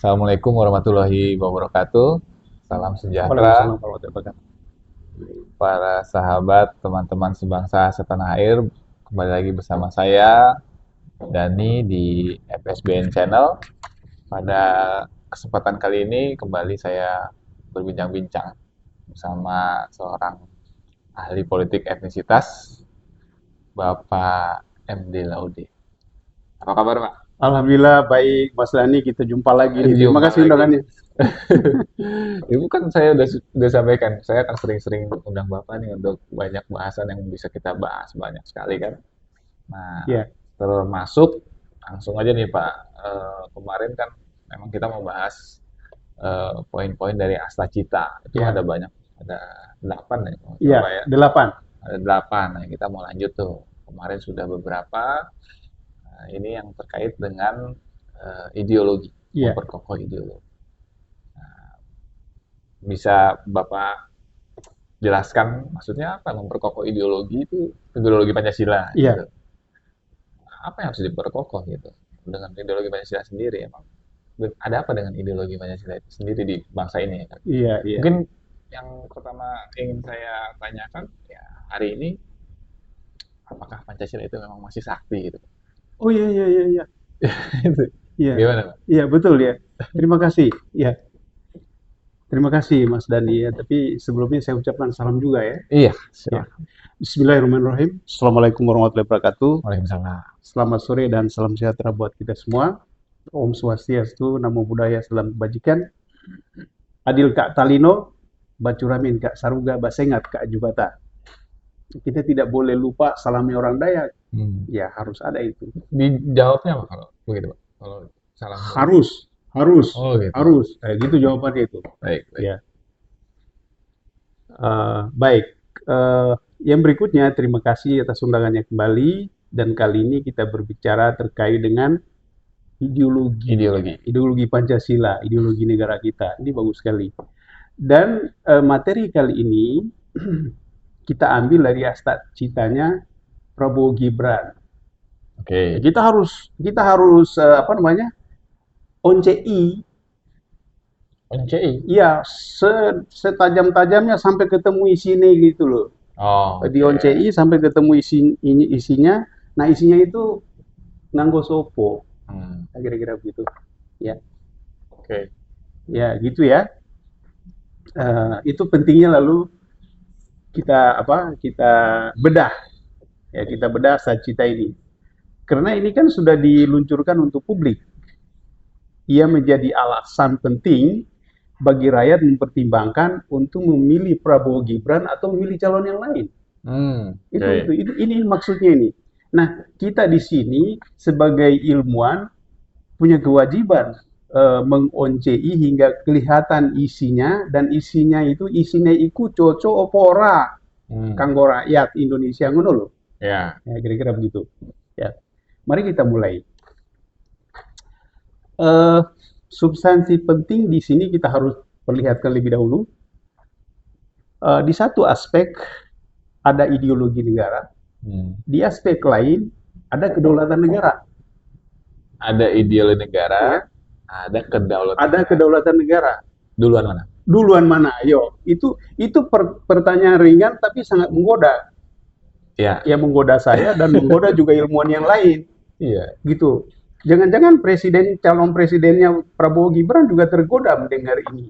Assalamualaikum warahmatullahi wabarakatuh. Salam sejahtera Waalaikumsalam warahmatullahi wabarakatuh. para sahabat, teman-teman sebangsa setanah air. Kembali lagi bersama saya, Dani, di FSBN Channel. Pada kesempatan kali ini kembali saya berbincang-bincang bersama seorang ahli politik etnisitas, Bapak MD Laude. Apa kabar, Pak? Alhamdulillah baik, Mas Dani, kita jumpa lagi nih. Terima Jumpa kasih lagi. undangannya. Ibu kan saya udah sampaikan, saya akan sering-sering undang Bapak nih untuk banyak bahasan yang bisa kita bahas banyak sekali kan. Nah, Ya, termasuk langsung aja nih Pak, kemarin kan memang kita mau bahas poin-poin dari Asta Cita. Itu ya, ada banyak, ada 8 ya kalau nggak ya, salah ya. 8. Ada 8. Nah, kita mau lanjut tuh. Kemarin sudah beberapa, ini yang terkait dengan ideologi, Ya, memperkokoh ideologi. Bisa Bapak jelaskan maksudnya apa memperkokoh ideologi itu, ideologi Pancasila ya, gitu. Apa yang harus diperkokoh gitu dengan ideologi Pancasila sendiri emang? Ada apa dengan ideologi Pancasila itu sendiri di bangsa ini ya kan? iya, iya. Mungkin yang pertama ingin saya tanyakan ya hari ini apakah Pancasila itu memang masih sakti gitu? Oh iya, iya, iya, iya. Itu Iya, gimana Pak? iya, betul ya. Terima kasih. Ya, terima kasih Mas Dani ya. Tapi sebelumnya saya ucapkan salam juga ya. Iya, Ya. silakan. Bismillahirrahmanirrahim. Assalamualaikum warahmatullahi wabarakatuh. Waalaikumsalam. Selamat sore dan salam sejahtera buat kita semua. Om Swastiastu, Namo Buddhaya, Salam Kebajikan. Adil Kak Talino, Bacuramin Kak Saruga, Basengat Kak Jubata. Kita tidak boleh lupa salami orang Dayak. Hmm. Ya, harus ada itu. Dijawabnya apa kalau begitu Pak? Kalau salah Harus, harus, oh gitu. harus. Gitu jawabannya itu. Baik, baik. Ya, baik. Yang berikutnya, terima kasih atas undangannya kembali. Dan kali ini kita berbicara terkait dengan ideologi, Ideologi. ideologi Pancasila, ideologi negara kita. Ini bagus sekali. Dan materi kali ini kita ambil dari asta citanya Prabowo Gibran. Oke. Kita harus apa namanya? ONCI. ONCI. Iya, setajam-tajamnya sampai ketemu isinya gitu loh. Oh, Di oke. ONCI sampai ketemu isinya. Nah, isinya itu nganggo sopo. Hmm, Nah, kira-kira begitu. Ya, oke. ya gitu ya. Itu pentingnya lalu kita bedah ya, kita bedah cita ini. Karena ini kan sudah diluncurkan untuk publik. Ia menjadi alasan penting bagi rakyat mempertimbangkan untuk memilih Prabowo Gibran atau memilih calon yang lain. Oke. Ini maksudnya ini. Nah, kita di sini sebagai ilmuwan punya kewajiban mengoncei hingga kelihatan isinya, dan isinya itu cocok opora Hmm, kanggo rakyat Indonesia ngono lho. ya. Ya, kira-kira begitu. Ya. Mari kita mulai. Eh, Substansi penting di sini kita harus perlihatkan lebih dahulu. Di satu aspek ada ideologi negara, Hmm. di aspek lain ada kedaulatan negara. Ada ideologi negara, Ya, ada kedaulatan ada negara. kedaulatan negara. Duluan mana? Duluan mana? Ayo, itu pertanyaan ringan tapi sangat menggoda. Ya, Ya, menggoda saya dan menggoda juga ilmuwan yang lain. iya. Gitu. Jangan-jangan calon presidennya Prabowo Gibran juga tergoda mendengar ini.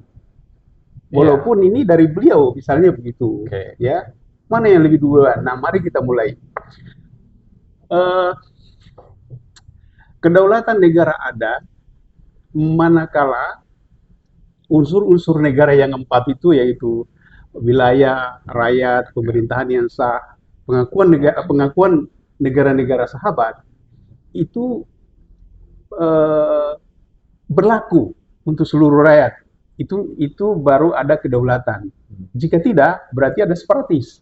Iya. Walaupun ini dari beliau, misalnya begitu. Oke. Ya, mana yang lebih duluan? Nah, mari kita mulai. Eh, Kedaulatan negara ada manakala unsur-unsur negara yang empat itu, yaitu wilayah, rakyat, pemerintahan yang sah, pengakuan negara-negara sahabat itu eh, berlaku untuk seluruh rakyat. Itu baru ada kedaulatan. Jika tidak, berarti ada separatis,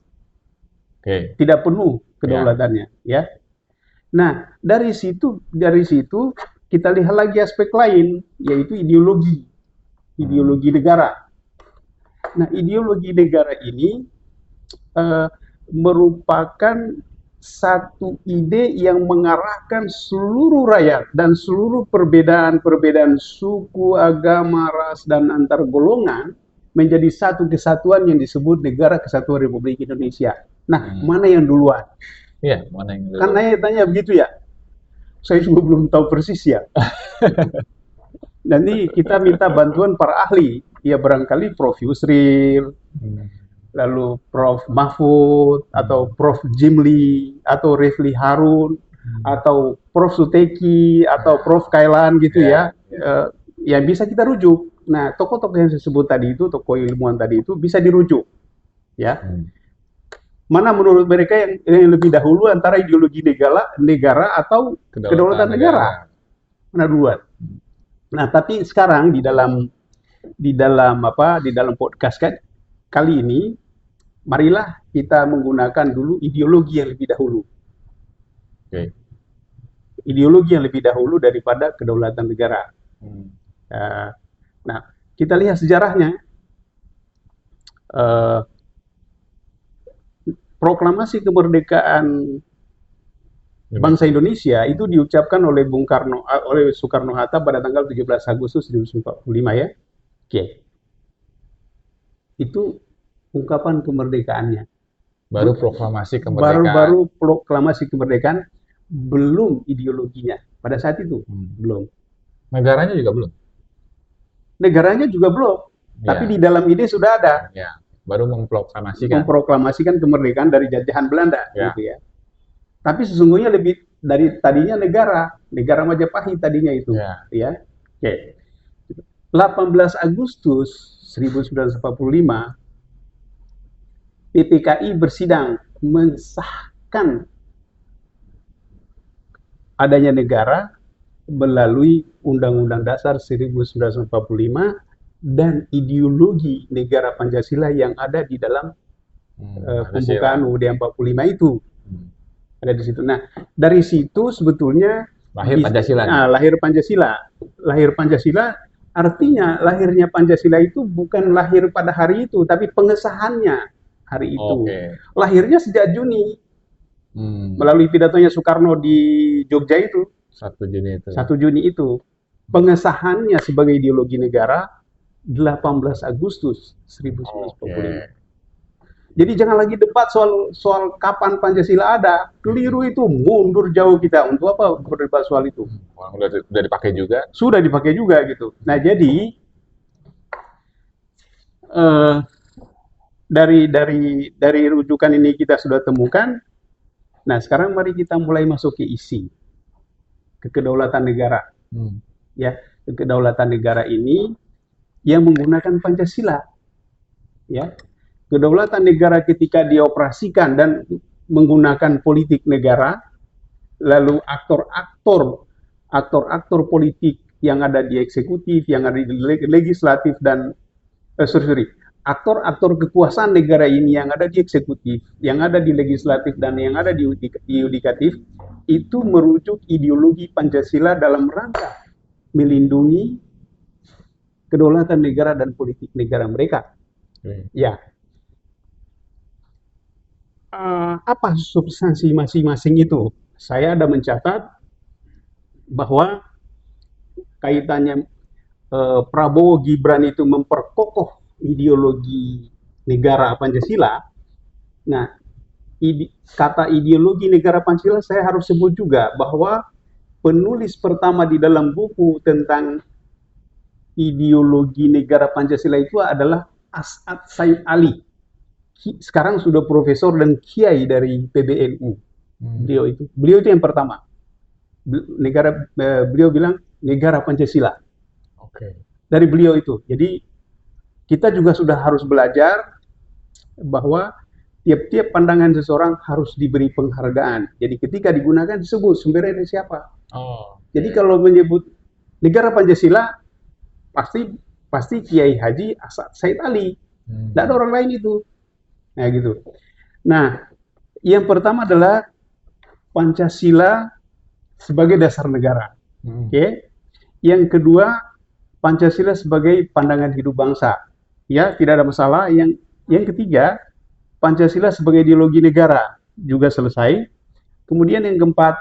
Oke. tidak penuh Ya. kedaulatannya, ya. Nah, dari situ kita lihat lagi aspek lain, yaitu Hmm. ideologi negara. Nah, ideologi negara ini eh, merupakan satu ide yang mengarahkan seluruh rakyat dan seluruh perbedaan-perbedaan suku, agama, ras, dan antar golongan menjadi satu kesatuan yang disebut Negara Kesatuan Republik Indonesia. Nah, mana yang duluan? Iya, mana yang dulu? Karena ya tanya begitu ya. Saya juga belum tahu persis ya. Nanti kita minta bantuan para ahli. Ya barangkali Prof. Yusril, lalu Prof. Mahfud, atau Prof. Jimli, atau Refli Harun, atau Prof. Suteki, atau Prof. Kailan gitu ya. Yang bisa kita rujuk. Nah, tokoh-tokoh yang saya sebut tadi itu, tokoh ilmuwan tadi itu bisa dirujuk. Ya. Mana menurut mereka yang lebih dahulu antara ideologi negara atau kedaulatan negara? Mana duluan? Nah, tapi sekarang di dalam podcast kali ini, marilah kita menggunakan dulu ideologi yang lebih dahulu. Ideologi yang lebih dahulu daripada kedaulatan negara. Nah, kita lihat sejarahnya. Proklamasi kemerdekaan bangsa Indonesia itu diucapkan oleh oleh Soekarno-Hatta pada tanggal 17 Agustus 1945 ya. Oke. Itu ungkapan kemerdekaannya. Baru proklamasi kemerdekaan. Baru proklamasi kemerdekaan, belum ideologinya. Pada saat itu belum. Negaranya juga belum. Negaranya juga belum. Tapi di dalam ide sudah ada. Ya. Baru memproklamasikan kemerdekaan dari jajahan Belanda gitu ya. Tapi sesungguhnya lebih dari tadinya negara Majapahit tadinya itu ya. Oke. 18 Agustus 1945 PPKI bersidang mensahkan adanya negara melalui Undang-Undang Dasar 1945 dan ideologi negara Pancasila yang ada di dalam pembukaan UUD 45 itu. Ada di situ. Nah, dari situ sebetulnya lahir Pancasila. Lahir Pancasila. Lahir Pancasila artinya lahirnya Pancasila itu bukan lahir pada hari itu, tapi pengesahannya hari itu. Lahirnya sejak Juni. Melalui pidatonya Soekarno di Jogja itu. 1 Juni itu. 1 Juni itu. Pengesahannya sebagai ideologi negara 18 Agustus 1945. Jadi jangan lagi debat soal kapan Pancasila ada. Keliru itu, mundur jauh kita. Untuk apa berdebat soal itu? Sudah dipakai juga. Sudah dipakai juga gitu. Nah, jadi dari rujukan ini kita sudah temukan. Nah, sekarang mari kita mulai masuk ke isi. Ke kedaulatan negara. Ya, kedaulatan negara ini yang menggunakan Pancasila. Ya. Kedaulatan negara ketika dioperasikan dan menggunakan politik negara, lalu aktor-aktor politik yang ada di eksekutif, yang ada di legislatif dan aktor-aktor kekuasaan negara ini yang ada di eksekutif, yang ada di legislatif dan yang ada di yudikatif itu merujuk ideologi Pancasila dalam rangka melindungi kedaulatan negara dan politik negara mereka. Ya. Apa substansi masing-masing itu? Saya ada mencatat bahwa kaitannya Prabowo Gibran itu memperkokoh ideologi negara Pancasila. Nah, kata ideologi negara Pancasila saya harus sebut juga bahwa penulis pertama di dalam buku tentang ideologi negara Pancasila itu adalah As'ad Said Ali. Sekarang sudah profesor dan kiai dari PBNU. Beliau itu yang pertama. Beliau bilang negara Pancasila. Dari beliau itu. Jadi kita juga sudah harus belajar bahwa tiap-tiap pandangan seseorang harus diberi penghargaan. Jadi ketika digunakan disebut sumbernya dari siapa. Jadi kalau menyebut negara Pancasila pasti Kiai Haji As'ad Said Ali. Tidak ada orang lain itu. Nah gitu. Nah, yang pertama adalah Pancasila sebagai dasar negara. Yang kedua, Pancasila sebagai pandangan hidup bangsa. Ya, tidak ada masalah. Yang ketiga, Pancasila sebagai ideologi negara juga selesai. Kemudian yang keempat,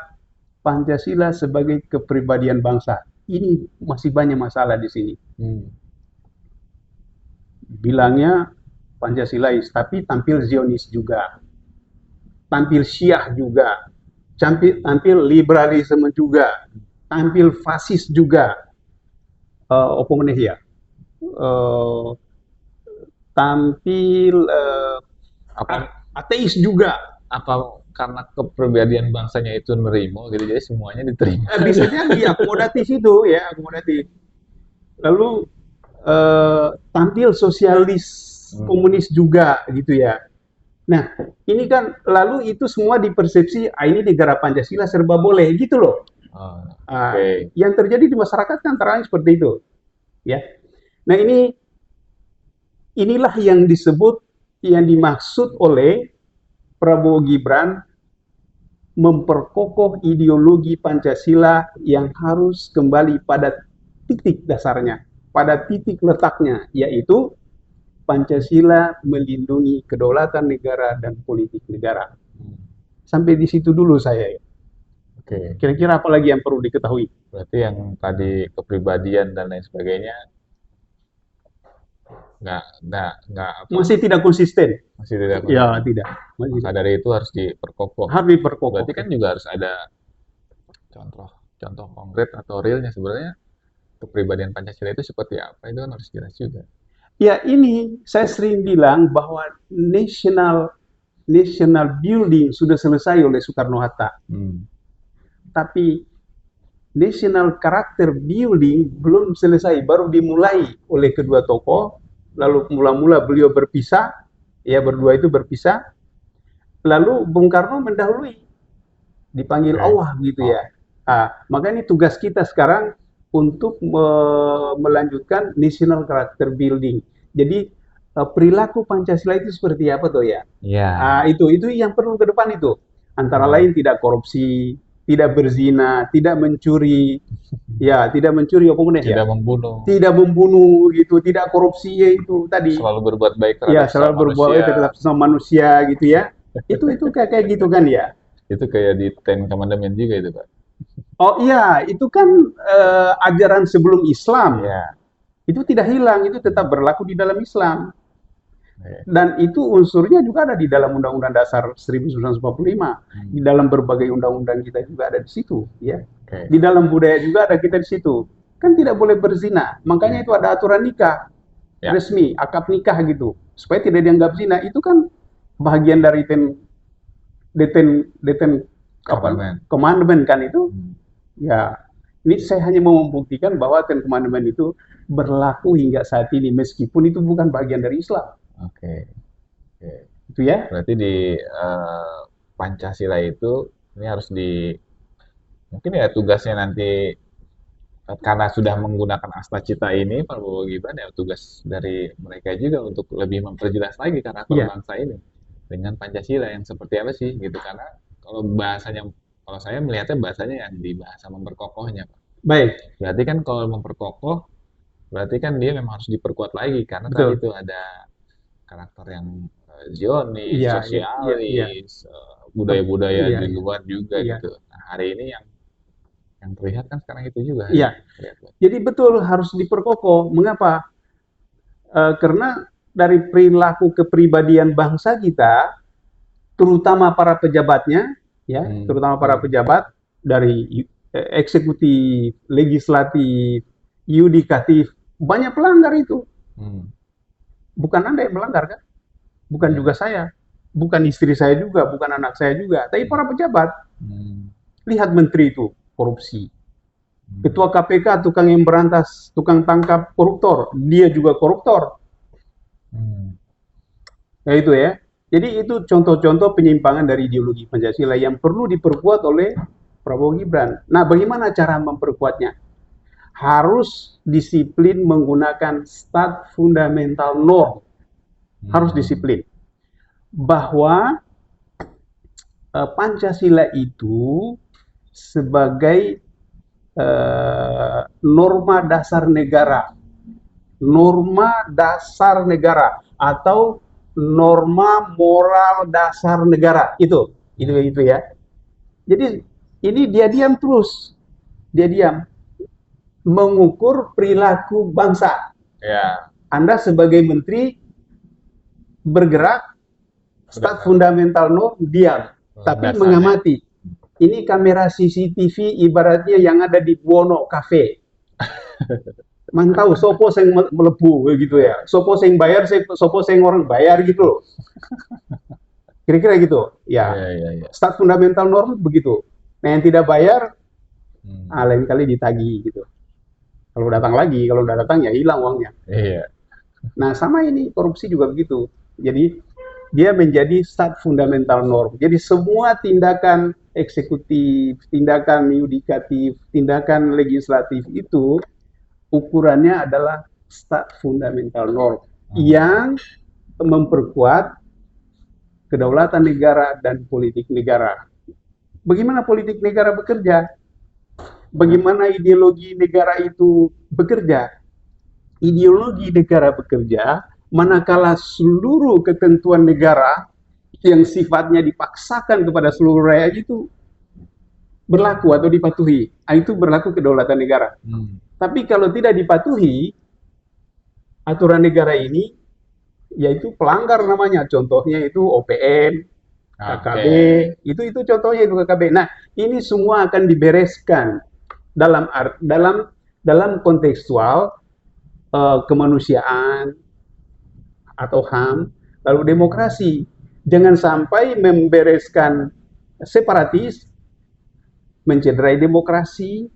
Pancasila sebagai kepribadian bangsa. Ini masih banyak masalah di sini. Hmm. Bilangnya Pancasilais, tapi tampil Zionis juga, tampil Syiah juga, tampil liberalisme juga, tampil fasis juga, opung ya, uh, tampil Apa ateis juga. apa karena kepribadian bangsanya itu nerimo gitu, jadi semuanya diterima. Bisa jadi akomodatif itu ya, akomodatif. Lalu tampil sosialis Hmm. komunis juga gitu ya. Nah, ini kan lalu itu semua dipersepsi ini negara Pancasila serba boleh gitu loh. Oh, Ah, oke. yang terjadi di masyarakat kan antara lain seperti itu, ya. Nah, inilah yang disebut, yang dimaksud oleh Prabowo Gibran memperkokoh ideologi Pancasila yang harus kembali pada titik dasarnya, pada titik letaknya, yaitu Pancasila melindungi kedaulatan negara dan politik negara. Hmm. Sampai di situ dulu saya. Oke. Kira-kira apa lagi yang perlu diketahui? Berarti yang tadi kepribadian dan lain sebagainya nggak apa, Masih tidak konsisten? masih tidak Ya, konsisten. tidak. Masih Maka tidak. dari itu harus diperkokoh. Harus diperkokoh. Berarti kan juga harus ada contoh contoh konkret atau realnya sebenarnya kepribadian Pancasila itu seperti apa, itu kan harus jelas juga. Ya, ini saya sering bilang bahwa national building sudah selesai oleh Soekarno-Hatta, Hmm. tapi national character building belum selesai, baru dimulai oleh kedua tokoh, lalu mula-mula beliau berpisah, ya berdua itu berpisah, lalu Bung Karno mendahului, dipanggil Oke. Allah gitu Oh, ya. Maka ini tugas kita sekarang untuk melanjutkan national character building. Jadi perilaku Pancasila itu seperti apa tuh ya? iya. Itu yang perlu ke depan itu. Antara Oh, lain tidak korupsi, tidak berzina, tidak mencuri, ya tidak mencuri apa ya, tidak membunuh, tidak membunuh gitu, tidak korupsi ya itu tadi, selalu berbuat baik ya terhadap selalu sesama berbuat manusia. terhadap sesama manusia gitu ya. Itu kayak gitu kan ya. Itu kayak di Ten Commandment juga itu, Pak. Oh iya, itu kan ajaran sebelum Islam. Iya. Itu tidak hilang, itu tetap Hmm. berlaku di dalam Islam. Oke. Dan itu unsurnya juga ada di dalam Undang-Undang Dasar 1945. Di Hmm. dalam berbagai undang-undang kita juga ada di situ, ya. Oke. Di dalam budaya juga ada kita di situ. Kan tidak boleh berzina. Makanya Hmm. itu ada aturan nikah Ya. resmi, akad nikah gitu. Supaya tidak dianggap zina. Itu kan bagian dari deten Commandment. commandment kan itu. Hmm. Ya, ini saya hanya mau membuktikan bahwa Ten Commandment itu berlaku hingga saat ini meskipun itu bukan bagian dari Islam. Oke. Oke. Itu ya. Berarti di Pancasila itu ini harus mungkin ya tugasnya nanti, karena sudah menggunakan Astacita ini Prabowo Gibran, ya tugas dari mereka juga untuk lebih memperjelas lagi karakter Iya, bangsa ini dengan Pancasila yang seperti apa sih gitu, karena kalau bahasanya, kalau saya melihatnya bahasanya yang di bahasa memperkokohnya, Pak. baik. Berarti kan kalau memperkokoh berarti kan dia memang harus diperkuat lagi karena tadi Betul. itu ada karakter yang Zionis, Iya, iya, iya, iya. sosialis, budaya-budaya Iya, di iya. luar juga Iya. gitu. Nah, hari ini yang terlihat kan sekarang itu juga hari Iya. ini terlihat, Pak. Jadi betul harus diperkokoh. Mengapa? Karena dari perilaku kepribadian bangsa kita, terutama para pejabatnya, ya, Hmm. terutama para pejabat dari eksekutif, legislatif, yudikatif, banyak pelanggar itu. Hmm. Bukan Anda yang melanggar kan? Bukan Ya. juga saya. Bukan istri saya juga, bukan anak saya juga, tapi para pejabat. Hmm. Lihat menteri itu korupsi. Hmm. Ketua KPK tukang yang berantas, tukang tangkap koruptor, dia juga koruptor. Hmm. Ya itu ya. Jadi itu contoh-contoh penyimpangan dari ideologi Pancasila yang perlu diperkuat oleh Prabowo Gibran. Nah, bagaimana cara memperkuatnya? Harus disiplin menggunakan stat fundamental norm. Harus Hmm. disiplin. Bahwa Pancasila itu sebagai norma dasar negara. Norma dasar negara atau norma moral dasar negara. Itu ya. Jadi ini dia diam terus, dia diam mengukur perilaku bangsa. Ya, Anda sebagai menteri bergerak, udah start fundamental norm, diam, tapi dasarnya. mengamati. Ini kamera CCTV ibaratnya yang ada di Buono Cafe. Mantau sopo sing melebu gitu ya. Sopo sing bayar, sopo sing orang bayar gitu. Kira-kira gitu. Ya, Iya, iya, iya. start fundamental norm begitu. Nah, yang tidak bayar, Hmm. lain kali ditagih gitu. Kalau datang lagi, kalau udah datang ya hilang uangnya. Iya. Nah, sama ini korupsi juga begitu. Jadi dia menjadi start fundamental norm. Jadi semua tindakan eksekutif, tindakan yudikatif, tindakan legislatif itu ukurannya adalah start fundamental norm Hmm. yang memperkuat kedaulatan negara dan politik negara. Bagaimana politik negara bekerja? Bagaimana ideologi negara itu bekerja? Ideologi negara bekerja manakala seluruh ketentuan negara yang sifatnya dipaksakan kepada seluruh rakyat itu berlaku atau dipatuhi. Itu berlaku kedaulatan negara. Hmm. Tapi kalau tidak dipatuhi aturan negara ini, yaitu pelanggar namanya. Contohnya itu OPM, KKB, Oke. itu contohnya itu KKB. Nah, ini semua akan dibereskan dalam dalam kontekstual kemanusiaan atau HAM, lalu demokrasi. Jangan sampai membereskan separatis, mencederai demokrasi,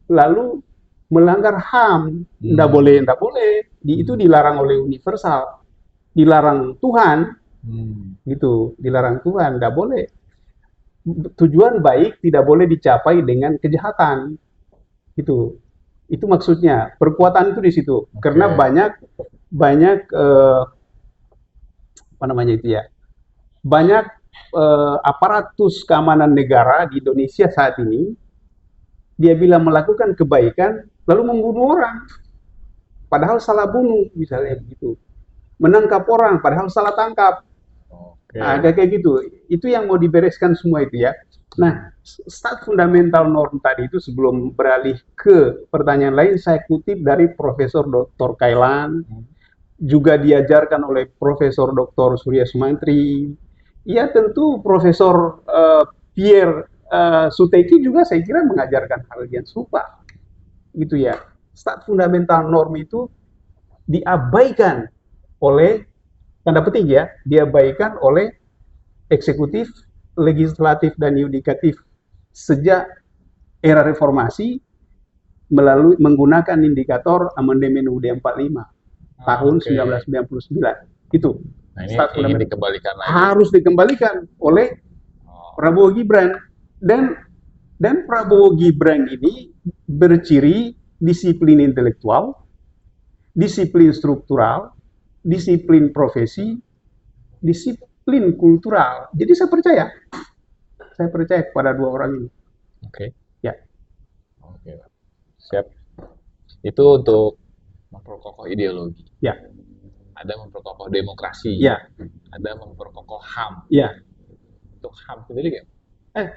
lalu melanggar HAM. Tidak Hmm. boleh, tidak boleh. Itu Hmm. dilarang oleh universal, dilarang Tuhan, Hmm. gitu, dilarang Tuhan, tidak boleh. Tujuan baik tidak boleh dicapai dengan kejahatan, gitu. Itu maksudnya. Perkuatan itu di situ. Karena Oke. banyak banyak apa namanya itu ya, banyak aparatus keamanan negara di Indonesia saat ini, dia bilang melakukan kebaikan, lalu membunuh orang, padahal salah bunuh, misalnya begitu. Menangkap orang, padahal salah tangkap. Oke. Kayak gitu. Itu yang mau dibereskan semua itu ya. Nah, start fundamental norm tadi itu sebelum beralih ke pertanyaan lain, saya kutip dari Profesor Dr. Kailan, Hmm. juga diajarkan oleh Profesor Dr. Surya Sumantri. Ya tentu Profesor Pierre Suteki juga saya kira mengajarkan hal yang serupa. Gitu ya. Start fundamental norm itu diabaikan oleh tanda petik ya, diabaikan oleh eksekutif, legislatif dan yudikatif sejak era reformasi melalui menggunakan indikator amandemen UUD 45 tahun Oke. 1999. Itu Nah, ini start ingin fundamental dikembalikan lagi. harus dikembalikan oleh Oh. Prabowo Gibran dan Prabowo Gibran ini berciri disiplin intelektual, disiplin struktural, disiplin profesi, disiplin kultural. Jadi saya percaya kepada dua orang ini. Oke. Ya, Oke. Siap. Itu untuk memperkokoh ideologi. ya, Ada memperkokoh demokrasi. ya, Ada memperkokoh HAM. ya. Untuk HAM sendiri kan? Eh,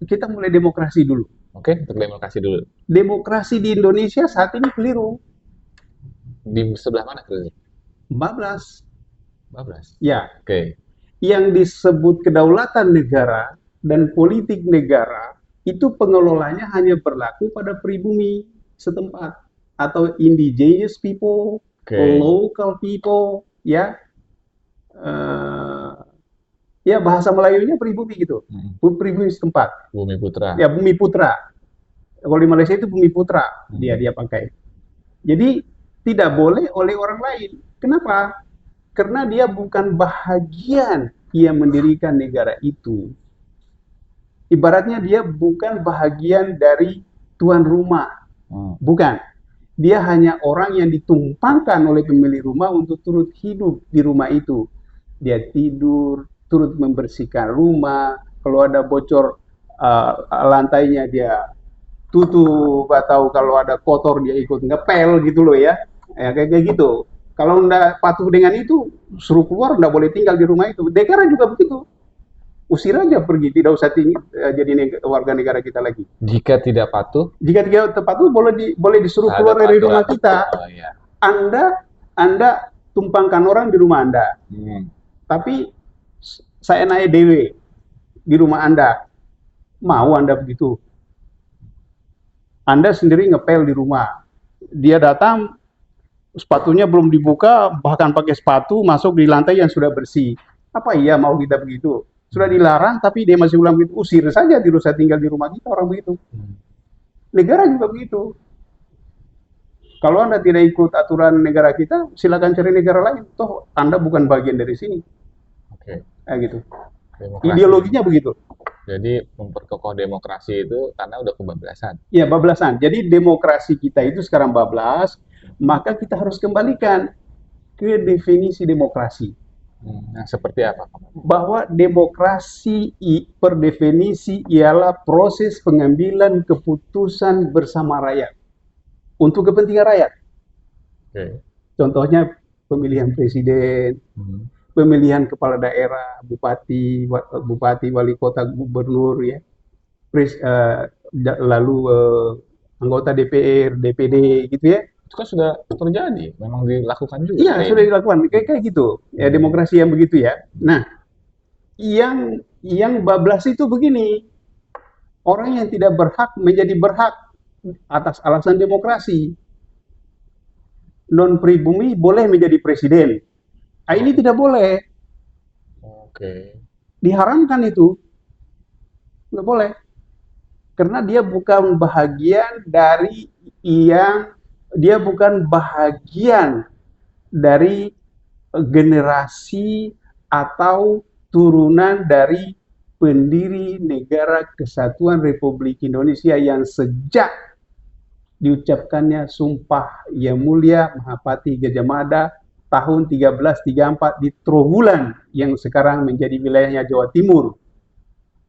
kita mulai demokrasi dulu. Oke, untuk demokrasi dulu. Demokrasi di Indonesia saat ini keliru. Di sebelah mana keliru? 14. 14. Ya, Oke. yang disebut kedaulatan negara dan politik negara itu pengelolanya hanya berlaku pada pribumi setempat atau indigenous people, Oke. local people, ya, uh, ya bahasa Melayunya pribumi gitu, Hmm. pribumi setempat, Bumi Putra. ya bumi putra. Kalau di Malaysia itu bumi putra Hmm. dia pakai. Jadi tidak boleh oleh orang lain. Kenapa? Karena dia bukan bahagian yang mendirikan negara itu. Ibaratnya dia bukan bahagian dari tuan rumah. Hmm. Bukan. Dia hanya orang yang ditumpangkan oleh pemilik rumah untuk turut hidup di rumah itu. Dia tidur, turut membersihkan rumah. Kalau ada bocor lantainya dia tutup, atau kalau ada kotor dia ikut ngepel gitu loh ya. Ya kayak gitu. Kalau nggak patuh dengan itu, suruh keluar, nggak boleh tinggal di rumah itu. Negara juga begitu. usir aja pergi, tidak usah jadi warga negara kita lagi. Jika tidak patuh, Jika dia tepat itu boleh disuruh keluar terhadap dari rumah aturan. kita. Oh iya. Anda tumpangkan orang di rumah Anda, tapi saya naik dewe di rumah Anda, mau Anda begitu? Anda sendiri ngepel di rumah, dia datang, sepatunya belum dibuka, bahkan pakai sepatu masuk di lantai yang sudah bersih. Apa iya mau kita begitu? Sudah dilarang, tapi dia masih ulang begitu. Usir saja, tidak usah tinggal di rumah kita orang begitu. Negara juga begitu. Kalau Anda tidak ikut aturan negara kita, silakan cari negara lain. Toh Anda bukan bagian dari sini. Oke. Gitu. Demokrasi. Ideologinya begitu. Jadi memperkokoh demokrasi itu karena udah kebablasan. Ya, bablasan. Jadi demokrasi kita itu sekarang bablas, maka kita harus kembalikan ke definisi demokrasi. Nah, seperti apa? Bahwa demokrasi per definisi ialah proses pengambilan keputusan bersama rakyat untuk kepentingan rakyat. Oke. Contohnya pemilihan presiden, pemilihan kepala daerah, bupati, wali kota, gubernur, ya, lalu anggota DPR, DPD, gitu ya. Itu kan sudah terjadi, memang dilakukan juga. Iya, sudah dilakukan, kayak gitu. Ya, demokrasi yang begitu ya. Nah, yang bablas itu begini, orang yang tidak berhak menjadi berhak atas alasan demokrasi. Non pribumi boleh menjadi presiden. Nah, ini tidak boleh. Oke. Diharamkan itu. Nggak boleh. Karena dia bukan bagian dari generasi atau turunan dari pendiri Negara Kesatuan Republik Indonesia yang sejak diucapkannya Sumpah Yang Mulia Mahapati Gajah Mada tahun 1334 di Trowulan yang sekarang menjadi wilayahnya Jawa Timur.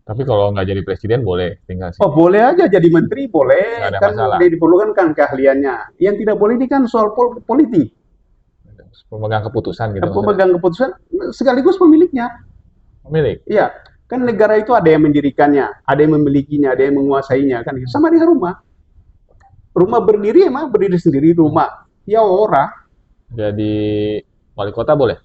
Tapi kalau nggak jadi presiden boleh tinggal sini. Oh, boleh aja jadi menteri, boleh. Nggak ada Kan masalah. dia diperlukan kan keahliannya. Yang tidak boleh ini kan soal politik. Pemegang keputusan gitu. Pemegang keputusan sekaligus pemiliknya. Pemilik. Iya, kan negara itu ada yang mendirikannya, ada yang memilikinya, ada yang menguasainya, kan sama di rumah. Rumah berdiri emang berdiri sendiri rumah. Ya orang. Jadi wali kota boleh?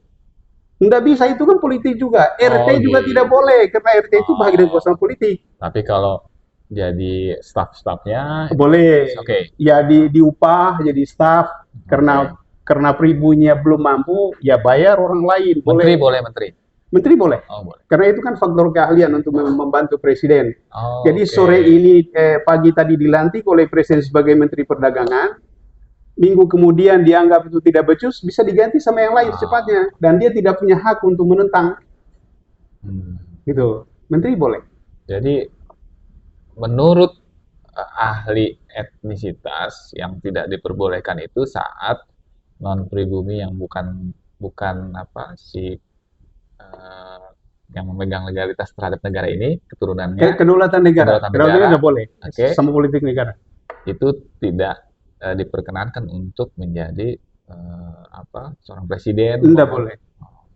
Nggak bisa, itu kan politik juga. RT juga gitu. tidak boleh, karena RT itu bagian dari kekuasaan politik. Tapi kalau jadi staf-stafnya Boleh. Oke. Ya diupah jadi staf, karena pribumi belum mampu, ya bayar orang lain. Boleh. Menteri boleh, menteri. Menteri boleh. Oh, boleh. Karena itu kan faktor keahlian untuk membantu presiden. Oh, Jadi oke. sore ini, pagi tadi dilantik oleh presiden sebagai Menteri Perdagangan, minggu kemudian dianggap itu tidak becus, bisa diganti sama yang lain secepatnya. Dan dia tidak punya hak untuk menentang. Gitu. Menteri boleh. Jadi menurut ahli etnisitas yang tidak diperbolehkan itu saat non pribumi yang bukan apa si yang memegang legalitas terhadap negara ini keturunannya Kedaulatan negara. Kedaulatan Kedaulatan negara. negara boleh. Oke. Sama politik negara. itu tidak diperkenankan untuk menjadi seorang presiden. Tidak boleh.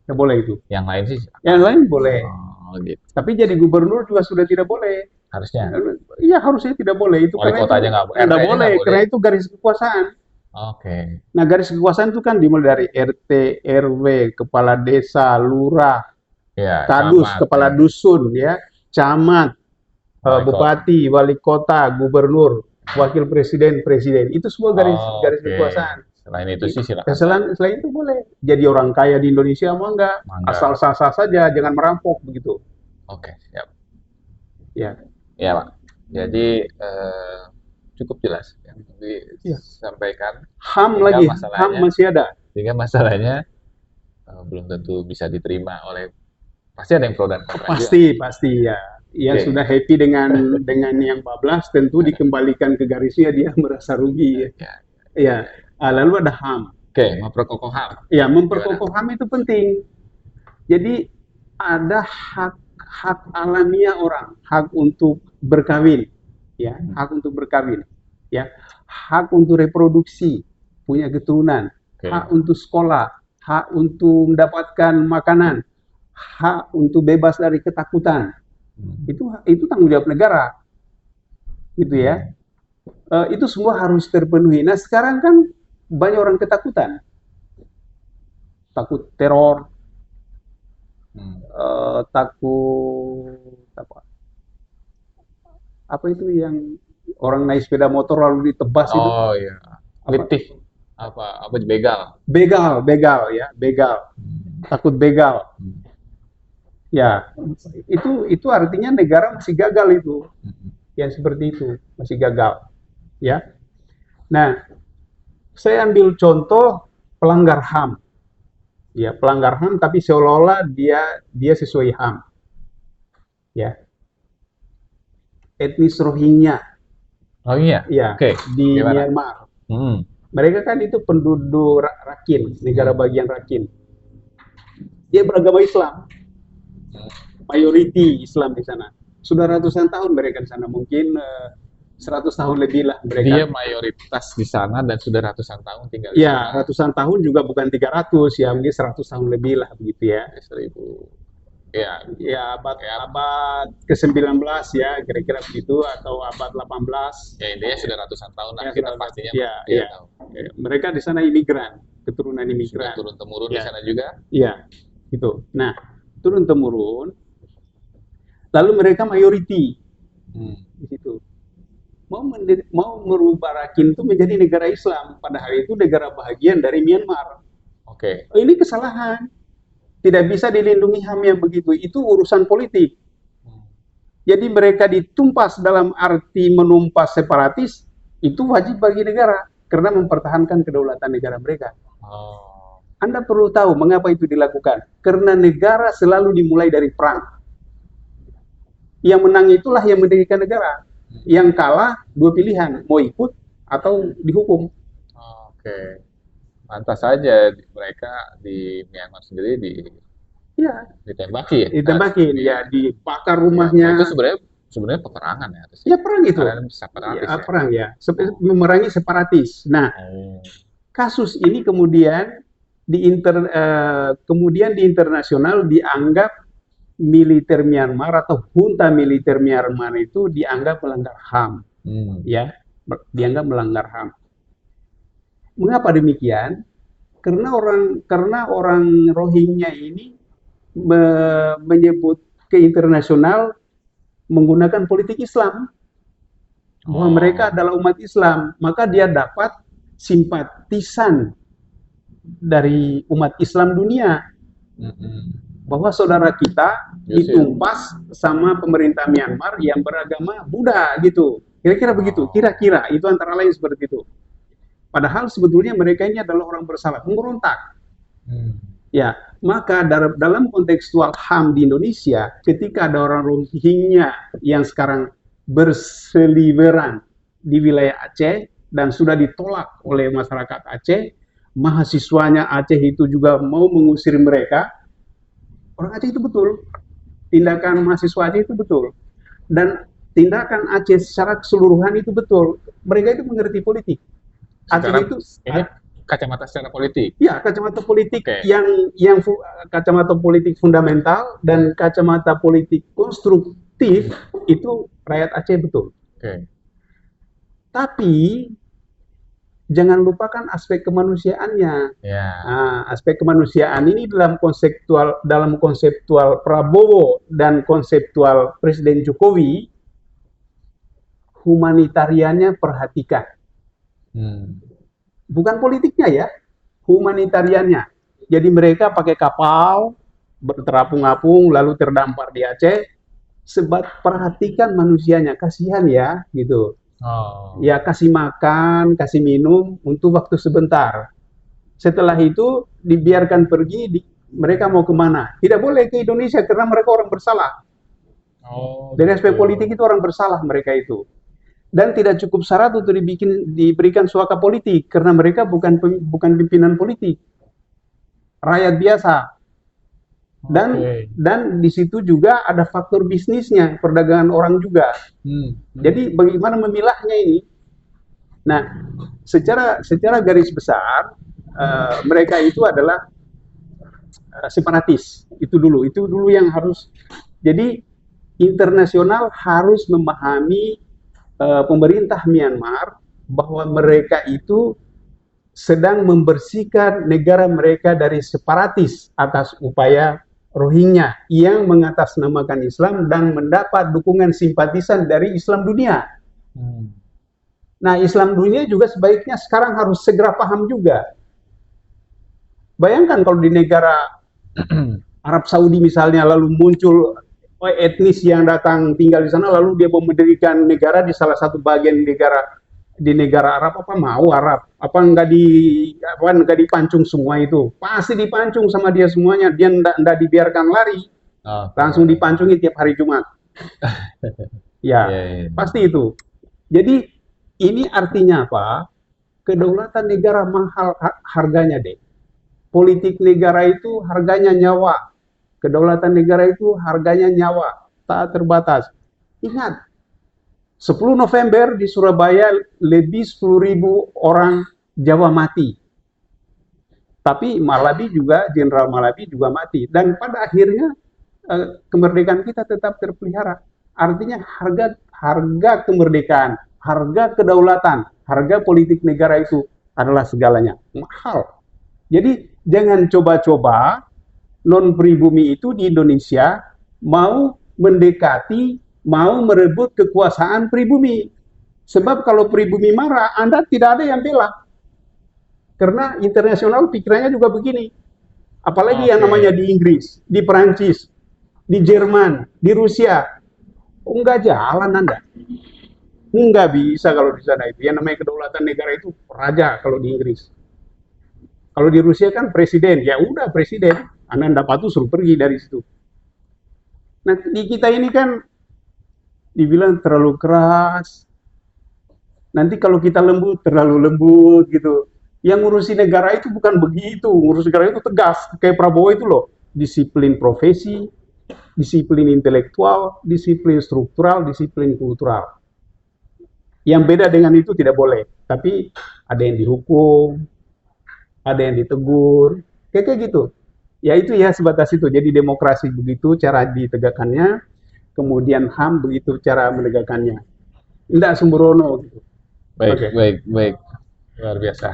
Tidak boleh itu. Yang lain sih. Yang lain boleh. Oh, gitu. Tapi jadi gubernur juga sudah tidak boleh. Harusnya. Iya, harusnya tidak boleh. Itu Wali karena kota itu aja nggak boleh. nggak RT-nya boleh, nggak boleh. karena itu garis kekuasaan. Oke. Nah, garis kekuasaan itu kan dimulai dari RT, RW, kepala desa, lurah, Ya, kadus, camat, kepala ya. dusun, ya, camat, Wali bupati, wali kota, gubernur, wakil presiden, presiden. Itu semua garis Oke. kekuasaan. Selain itu sih silakan. Selain itu boleh. Jadi orang kaya di Indonesia mah enggak. Mangga. Asal sah-sah saja, jangan merampok begitu. Oke, siap. Ya. Ya, Pak. Jadi cukup jelas yang disampaikan. HAM Tinggal lagi, masalahnya- HAM masih ada. Sehingga masalahnya belum tentu bisa diterima oleh, pasti ada yang pro dan kontra juga. Pasti ya. Yang Oke. sudah happy dengan yang bablas tentu dikembalikan ke garisnya, dia merasa rugi. Ya. Ya. Lalu ada HAM. Oke, memperkokoh HAM. Ya, memperkokoh HAM itu penting. Jadi ada hak alamiah orang, hak untuk berkawin, ya, hak untuk berkawin, ya, hak untuk reproduksi, punya keturunan, Oke. hak untuk sekolah, hak untuk mendapatkan makanan, hak untuk bebas dari ketakutan. Itu tanggung jawab negara, gitu ya. Itu semua harus terpenuhi. Nah sekarang kan banyak orang ketakutan, takut teror, takut apa itu yang orang naik sepeda motor lalu ditebas itu, Oh iya, apa, kritik apa begal. begal, begal ya, begal, takut begal ya. Itu artinya negara masih gagal, itu yang seperti itu masih gagal ya. Nah saya ambil contoh pelanggar HAM, ya pelanggar HAM tapi seolah-olah dia sesuai HAM ya. Etnis Rohingya Oh iya, ya oke. di Gimana? Myanmar. Hmm. Mereka kan itu penduduk Rakhine, negara Hmm. bagian Rakhine. Dia beragama Islam, mayoriti Islam di sana. Sudah ratusan tahun mereka di sana, mungkin 100 tahun lebih lah Dia mereka. mayoritas di sana dan sudah ratusan tahun tinggal di Ya, sana. ratusan tahun juga bukan 300 ya, mungkin 100 tahun lebih lah begitu ya. 1000. Ya, Ya abad ya, abad ke-19 ya, kira-kira begitu, atau abad 18. ya intinya sudah ratusan tahun lah. Ya, Kita sudah, pastinya ya, tidak ya. tahu. Mereka di sana imigran, keturunan Sudah imigran. turun temurun di Ya, sana juga. iya, gitu. Nah, turun temurun, lalu mereka mayoriti Hmm. di situ. Mau merubah Rakhine itu menjadi negara Islam, padahal itu negara bagian dari Myanmar. Oke. Oh, ini kesalahan. Tidak bisa dilindungi HAM yang begitu. Itu urusan politik. Hmm. Jadi mereka ditumpas dalam arti menumpas separatis, itu wajib bagi negara karena mempertahankan kedaulatan negara mereka. Oh. Anda perlu tahu mengapa itu dilakukan. Karena negara selalu dimulai dari perang. Yang menang itulah yang mendirikan negara. Yang kalah dua pilihan, mau ikut atau dihukum. Oke. Pantas saja mereka di Myanmar sendiri Ya, ditembaki ya. ditembakin, ya dibakar Ya, itu rumahnya. sebenarnya sebenarnya peperangan ya harusnya. Ya perang itu. Kalian separatis Ya ya. perang ya, memerangi separatis. Nah, Oh. kasus ini kemudian kemudian di internasional dianggap militer Myanmar atau junta militer Myanmar itu dianggap melanggar HAM, Hmm. ya, dianggap melanggar HAM. Mengapa demikian? Karena orang Rohingya ini menyebut ke internasional menggunakan politik Islam, bahwa mereka Oh. adalah umat Islam, maka dia dapat simpatisan dari umat Islam dunia, Mm-mm. bahwa saudara kita Yes, ya. ditumpas sama pemerintah Myanmar yang beragama Buddha gitu. Kira-kira begitu, Oh. kira-kira itu antara lain seperti itu. Padahal sebetulnya mereka ini adalah orang bersalah, pemberontak. Hmm. Ya, maka dalam kontekstual HAM di Indonesia, ketika ada orang Rohingya yang sekarang berseliweran di wilayah Aceh dan sudah ditolak oleh masyarakat Aceh, mahasiswanya Aceh itu juga mau mengusir mereka. Orang Aceh itu betul, tindakan mahasiswa Aceh itu betul, dan tindakan Aceh secara keseluruhan itu betul. Mereka itu mengerti politik. Aceh Secara itu ini kacamata secara politik. ya kacamata politik Oke. yang kacamata politik fundamental dan kacamata politik konstruktif itu rakyat Aceh betul. Oke. Tapi jangan lupakan aspek kemanusiaannya. Ya. Nah, aspek kemanusiaan ini dalam konseptual Prabowo dan konseptual Presiden Jokowi, humanitariannya perhatikan. Hmm. Bukan politiknya ya, humanitariannya. Jadi mereka pakai kapal, berterapung-apung, lalu terdampar di Aceh. Sebab perhatikan manusianya, kasihan ya, gitu. Oh. Ya kasih makan, kasih minum untuk waktu sebentar. Setelah itu dibiarkan pergi, mereka mau kemana? Tidak boleh ke Indonesia karena mereka orang bersalah. Oh, Dari aspek gitu. politik itu orang bersalah mereka itu. Dan tidak cukup syarat untuk diberikan suaka politik karena mereka bukan pimpinan politik, rakyat biasa. Dan di situ juga ada faktor bisnisnya, perdagangan orang juga. Jadi bagaimana memilahnya ini? Nah, secara garis besar mereka itu adalah separatis. Itu dulu yang harus. Jadi internasional harus memahami pemerintah Myanmar bahwa mereka itu sedang membersihkan negara mereka dari separatis atas upaya Rohingya yang mengatasnamakan Islam dan mendapat dukungan simpatisan dari Islam dunia. Hmm. Nah, Islam dunia juga sebaiknya sekarang harus segera paham juga. Bayangkan kalau di negara Arab Saudi misalnya lalu muncul etnis yang datang tinggal di sana lalu dia mau mendirikan negara di salah satu bagian negara di negara Arab, apa mau Arab apa enggak dipancung semua, itu pasti dipancung sama dia semuanya, dia enggak dibiarkan lari, langsung Oke. dipancungi tiap hari Jumat ya, Iya, iya. pasti itu. Jadi ini artinya apa, kedaulatan negara mahal harganya deh, politik negara itu harganya nyawa, kedaulatan negara itu harganya nyawa, tak terbatas. Ingat, 10 November di Surabaya lebih 10.000 orang Jawa mati. Tapi Malabi juga, Jenderal Malabi juga mati. Dan pada akhirnya kemerdekaan kita tetap terpelihara. Artinya harga kemerdekaan, harga kedaulatan, harga politik negara itu adalah segalanya. Mahal. Jadi jangan coba-coba non pribumi itu di Indonesia mau mendekati, mau merebut kekuasaan pribumi. Sebab kalau pribumi marah, Anda tidak ada yang bela. Karena internasional pikirannya juga begini. Apalagi yang namanya Oke. di Inggris, di Perancis, di Jerman, di Rusia. Oh, enggak jalan Anda. Enggak bisa kalau di sana itu. Yang namanya kedaulatan negara itu raja kalau di Inggris. Kalau di Rusia kan presiden, ya udah presiden. Anda enggak patuh suruh pergi dari situ. Nah, di kita ini kan dibilang terlalu keras. Nanti kalau kita lembut, terlalu lembut gitu. Yang ngurusi negara itu bukan begitu. Ngurus negara itu tegas. Kayak Prabowo itu loh. Disiplin profesi, disiplin intelektual, disiplin struktural, disiplin kultural. Yang beda dengan itu tidak boleh. Tapi ada yang dihukum, ada yang ditegur. Kayak gitu. Ya itu ya sebatas itu. Jadi demokrasi begitu cara ditegakkannya, kemudian HAM begitu cara menegakkannya. Tidak sembrono gitu. Baik, Oke. baik, baik. Luar biasa.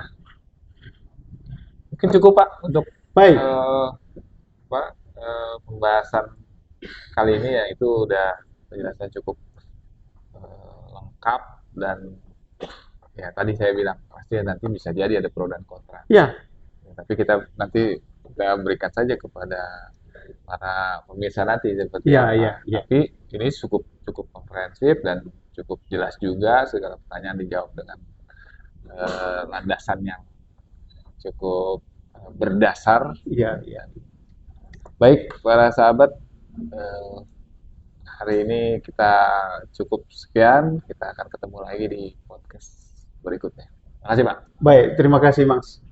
Mungkin cukup Pak untuk Baik. eh, apa, pembahasan kali ini ya, itu udah penjelasan cukup lengkap, dan ya tadi saya bilang pasti nanti bisa jadi ada pro dan kontra. Ya, Ya, tapi kita berikan saja kepada para pemirsa nanti seperti ya, apa. ya, ya. Tapi ini cukup cukup komprehensif dan cukup jelas juga, segala pertanyaan dijawab dengan landasan yang cukup berdasar. Ya, ya. Baik, para sahabat, eh, hari ini kita cukup sekian. Kita akan ketemu lagi di podcast berikutnya. Terima kasih, Pak. Baik, terima kasih Mas.